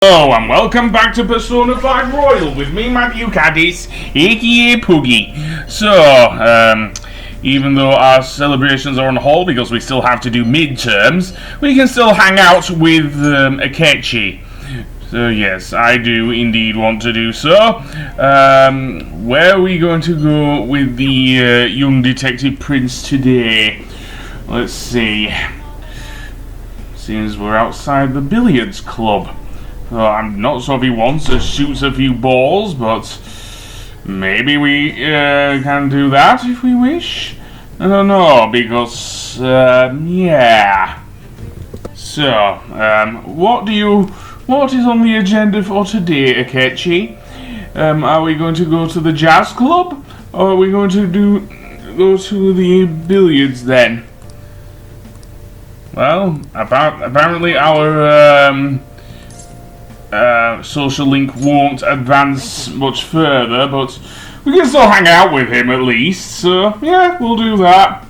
Hello and welcome back to Persona 5 Royal with me, Matthew Caddis, aka Poogie. Even though our celebrations are on hold because we still have to do midterms, we can still hang out with Akechi. So yes, I do indeed want to do so. Where are we going to go with the young detective prince today? Let's see. Seems we're outside the billiards club. I'm not sure if he wants to shoot a few balls, but maybe we can do that if we wish. I don't know, because, yeah. So, what is on the agenda for today, Akechi? Are we going to go to the jazz club, or are we going to go to the billiards then? Well, apparently our, social link won't advance much further, but we can still hang out with him at least, so yeah, we'll do that.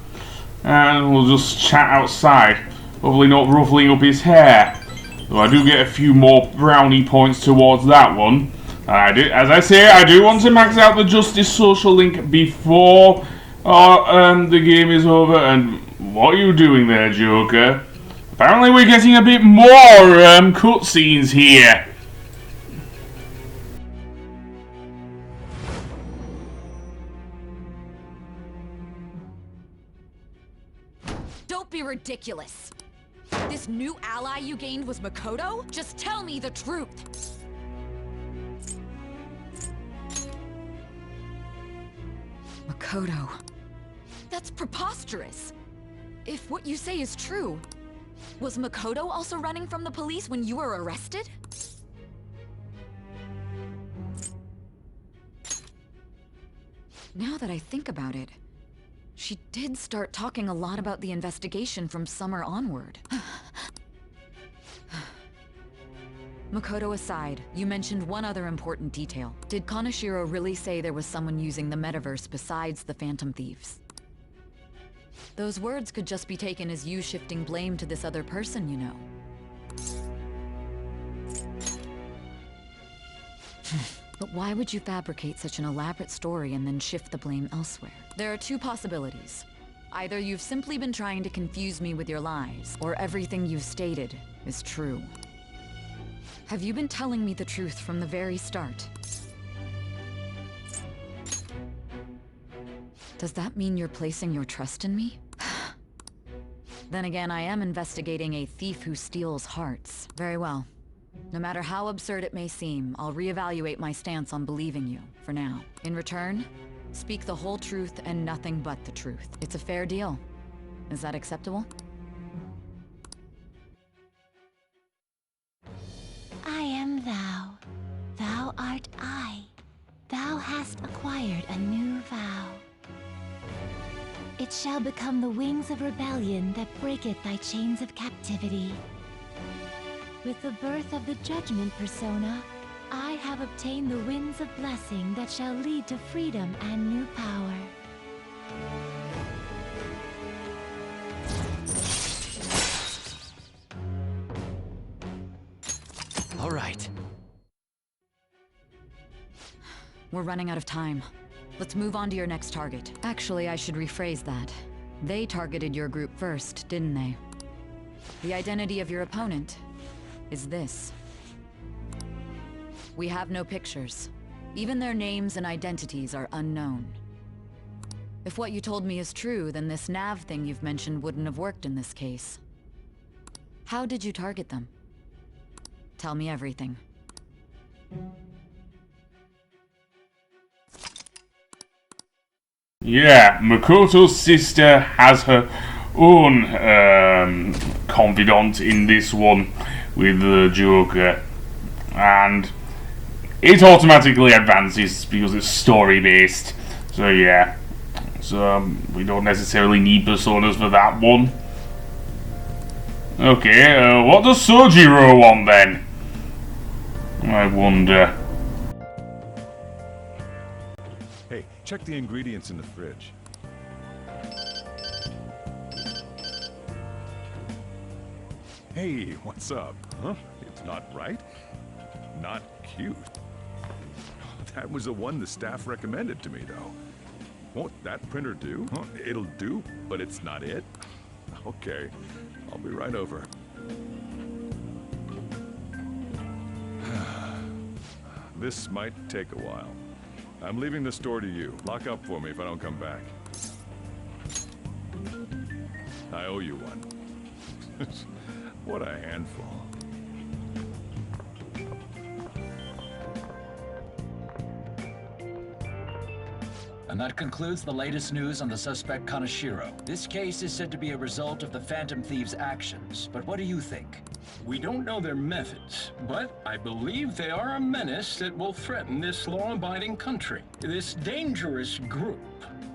And we'll just chat outside, hopefully not ruffling up his hair. Though I do get a few more brownie points towards that one. As I say, I do want to max out the Justice social link before the game is over. And what are you doing there, Joker? Apparently we're getting a bit more cutscenes here. Don't be ridiculous. This new ally you gained was Makoto? Just tell me the truth. Makoto. That's preposterous. If what you say is true, was Makoto also running from the police when you were arrested? Now that I think about it, she did start talking a lot about the investigation from summer onward. Makoto aside, you mentioned one other important detail. Did Kaneshiro really say there was someone using the metaverse besides the Phantom Thieves? Those words could just be taken as you shifting blame to this other person, you know. But why would you fabricate such an elaborate story and then shift the blame elsewhere? There are two possibilities. Either you've simply been trying to confuse me with your lies, or everything you've stated is true. Have you been telling me the truth from the very start? Does that mean you're placing your trust in me? Then again, I am investigating a thief who steals hearts. Very well. No matter how absurd it may seem, I'll reevaluate my stance on believing you, for now. In return, speak the whole truth and nothing but the truth. It's a fair deal. Is that acceptable? I am thou. Thou art I. Thou hast acquired a new vow. It shall become the wings of rebellion that breaketh thy chains of captivity. With the birth of the Judgment Persona, I have obtained the winds of blessing that shall lead to freedom and new power. All right. We're running out of time. Let's move on to your next target. Actually, I should rephrase that. They targeted your group first, didn't they? The identity of your opponent is this. We have no pictures. Even their names and identities are unknown. If what you told me is true, then this nav thing you've mentioned wouldn't have worked in this case. How did you target them? Tell me everything. Yeah, Makoto's sister has her own confidant in this one with the Joker, and it automatically advances because it's story based. So yeah, we don't necessarily need personas for that one. Okay, what does Sojiro want then? I wonder. Hey, check the ingredients in the fridge. Hey, what's up? Huh? It's not right? not cute. That was the one the staff recommended to me, though. Won't that printer do? Huh? It'll do, but it's not it? Okay, I'll be right over. This might take a while. I'm leaving the store to you. Lock up for me if I don't come back. I owe you one. What a handful. And that concludes the latest news on the suspect Kaneshiro. This case is said to be a result of the Phantom Thieves' actions, but what do you think? We don't know their methods, but I believe they are a menace that will threaten this law-abiding country. This dangerous group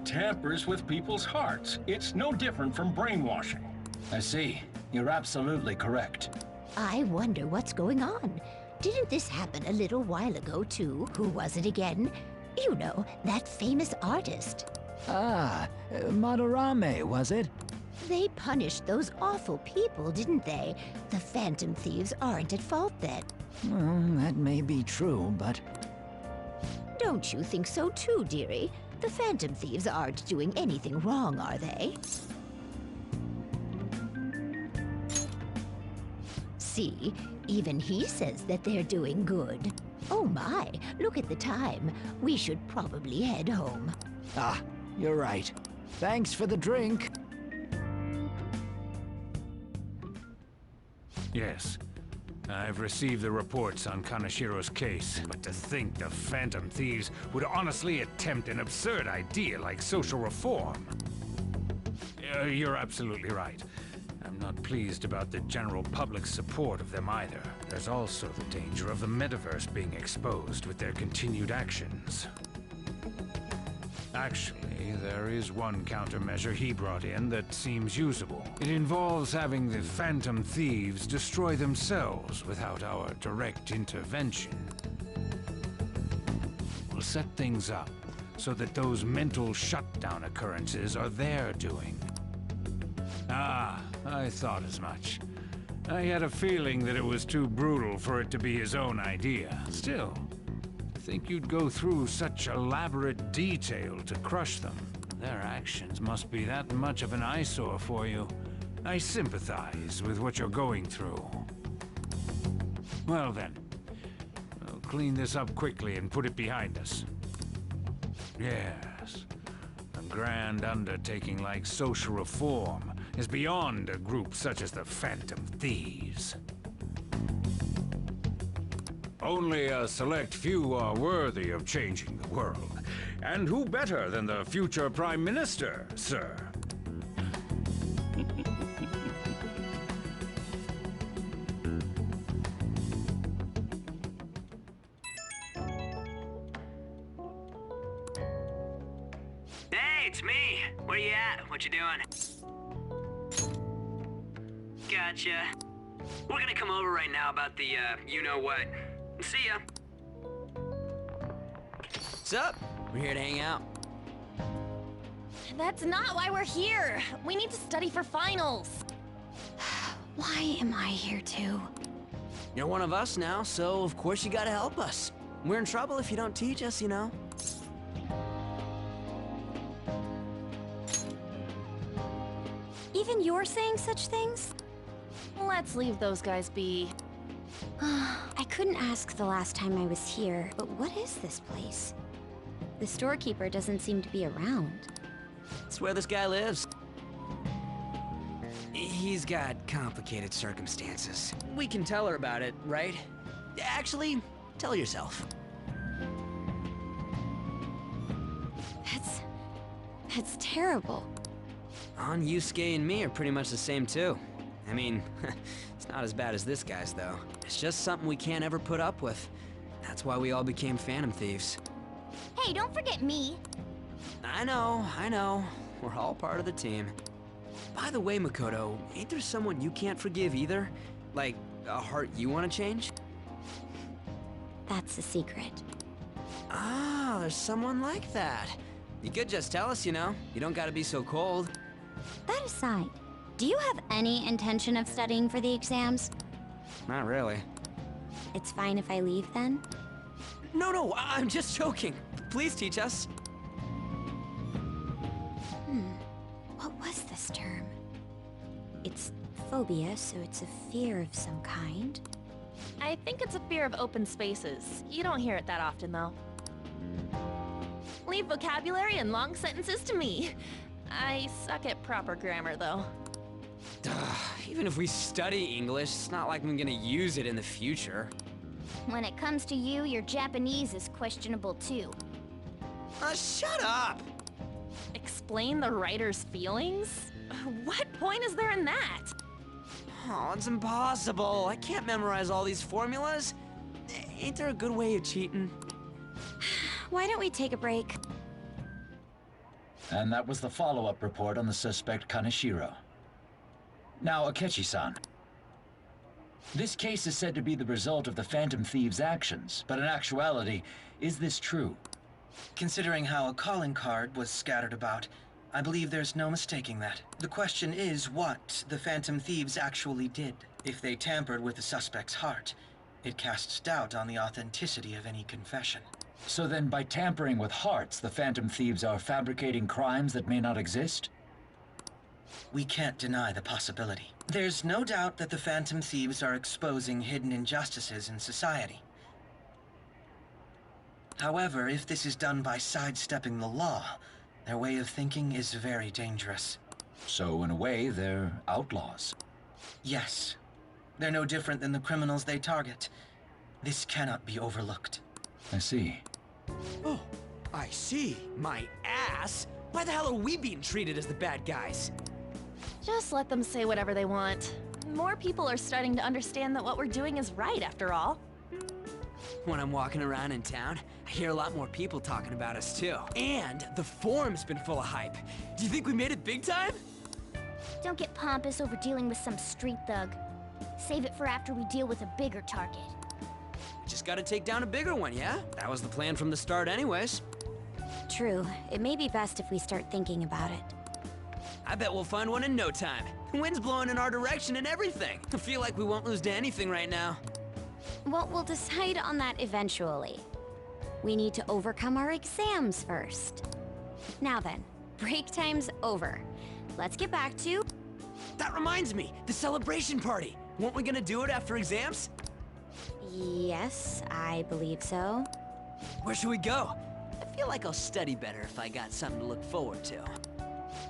tampers with people's hearts. It's no different from brainwashing. I see. You're absolutely correct. I wonder what's going on. Didn't this happen a little while ago, too? Who was it again? You know, that famous artist. Ah, Madarame, was it? They punished those awful people, didn't they? The Phantom Thieves aren't at fault then. Well, that may be true, but... Don't you think so too, dearie? The Phantom Thieves aren't doing anything wrong, are they? See, even he says that they're doing good. Oh my, look at the time. We should probably head home. Ah, you're right. Thanks for the drink. Yes. I've received the reports on Kaneshiro's case, but to think the Phantom Thieves would honestly attempt an absurd idea like social reform. You're absolutely right. I'm not pleased about the general public's support of them either. There's also the danger of the metaverse being exposed with their continued actions. Actually, there is one countermeasure he brought in that seems usable. It involves having the Phantom Thieves destroy themselves without our direct intervention. We'll set things up so that those mental shutdown occurrences are their doing. Ah, I thought as much. I had a feeling that it was too brutal for it to be his own idea. Still, I think you'd go through such elaborate detail to crush them. Their actions must be that much of an eyesore for you. I sympathize with what you're going through. Well then, I'll clean this up quickly and put it behind us. Yes, a grand undertaking like social reform is beyond a group such as the Phantom Thieves. Only a select few are worthy of changing the world. And who better than the future Prime Minister, sir? Hey, it's me. Where you at? What you doing? Gotcha. We're gonna come over right now about the, you-know-what. See ya. What's up? We're here to hang out. That's not why we're here. We need to study for finals. Why am I here too? You're one of us now, so of course you gotta help us. We're in trouble if you don't teach us, you know. Even you're saying such things? Let's leave those guys be. I couldn't ask the last time I was here, but what is this place? The storekeeper doesn't seem to be around. It's where this guy lives. He's got complicated circumstances. We can tell her about it, right? Actually, tell her yourself. That's terrible. On Yusuke and me are pretty much the same too. I mean, it's not as bad as this guy's though. It's just something we can't ever put up with. That's why we all became Phantom Thieves. Hey, don't forget me. I know. We're all part of the team. By the way, Makoto, ain't there someone you can't forgive either? Like, a heart you want to change? That's a secret. Ah, there's someone like that. You could just tell us, you know. You don't gotta be so cold. That aside, do you have any intention of studying for the exams? Not really. It's fine if I leave then? No, I'm just joking. Please teach us. What was this term? It's phobia, so it's a fear of some kind. I think it's a fear of open spaces. You don't hear it that often, though. Leave vocabulary and long sentences to me. I suck at proper grammar, though. Even if we study English, it's not like I'm gonna use it in the future. When it comes to you, your Japanese is questionable too. Shut up! Explain the writer's feelings? What point is there in that? Oh, it's impossible. I can't memorize all these formulas. Ain't there a good way of cheating? Why don't we take a break? And that was the follow-up report on the suspect Kaneshiro. Now, Akechi-san. This case is said to be the result of the Phantom Thieves' actions, but in actuality, is this true? Considering how a calling card was scattered about, I believe there's no mistaking that. The question is what the Phantom Thieves actually did. If they tampered with the suspect's heart, it casts doubt on the authenticity of any confession. So then, by tampering with hearts, the Phantom Thieves are fabricating crimes that may not exist? We can't deny the possibility. There's no doubt that the Phantom Thieves are exposing hidden injustices in society. However, if this is done by sidestepping the law, their way of thinking is very dangerous. So, in a way, they're outlaws. Yes. They're no different than the criminals they target. This cannot be overlooked. I see. Oh, I see. My ass? Why the hell are we being treated as the bad guys? Just let them say whatever they want. More people are starting to understand that what we're doing is right, after all. When I'm walking around in town, I hear a lot more people talking about us too. And the forum's been full of hype. Do you think we made it big time? Don't get pompous over dealing with some street thug. Save it for after we deal with a bigger target. Just gotta take down a bigger one, yeah? That was the plan from the start anyways. True. It may be best if we start thinking about it. I bet we'll find one in no time. The wind's blowing in our direction and everything. I feel like we won't lose to anything right now. Well, we'll decide on that eventually. We need to overcome our exams first. Now then, break time's over. Let's get back to... That reminds me, the celebration party. Weren't we gonna do it after exams? Yes, I believe so. Where should we go? I feel like I'll study better if I got something to look forward to.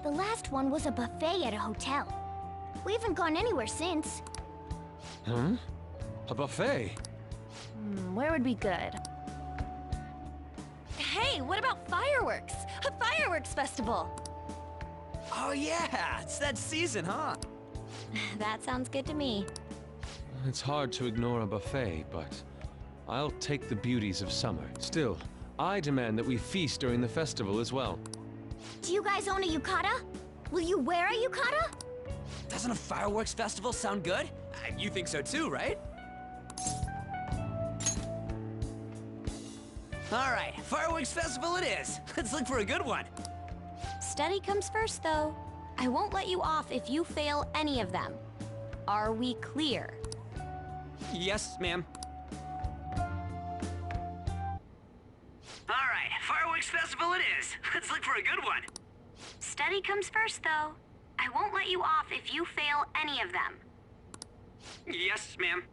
The last one was a buffet at a hotel. We haven't gone anywhere since. Hmm? A buffet? Where would be good? Hey, what about fireworks? A fireworks festival! Oh yeah, it's that season, huh? That sounds good to me. It's hard to ignore a buffet, but I'll take the beauties of summer. Still, I demand that we feast during the festival as well. Do you guys own a yukata? Will you wear a yukata? Doesn't a fireworks festival sound good? You think so too, right? Alright, fireworks festival it is. Let's look for a good one. Study comes first, though. I won't let you off if you fail any of them. Are we clear? Yes, ma'am. Alright, fireworks festival it is. Let's look for a good one. Study comes first, though. I won't let you off if you fail any of them. Yes, ma'am.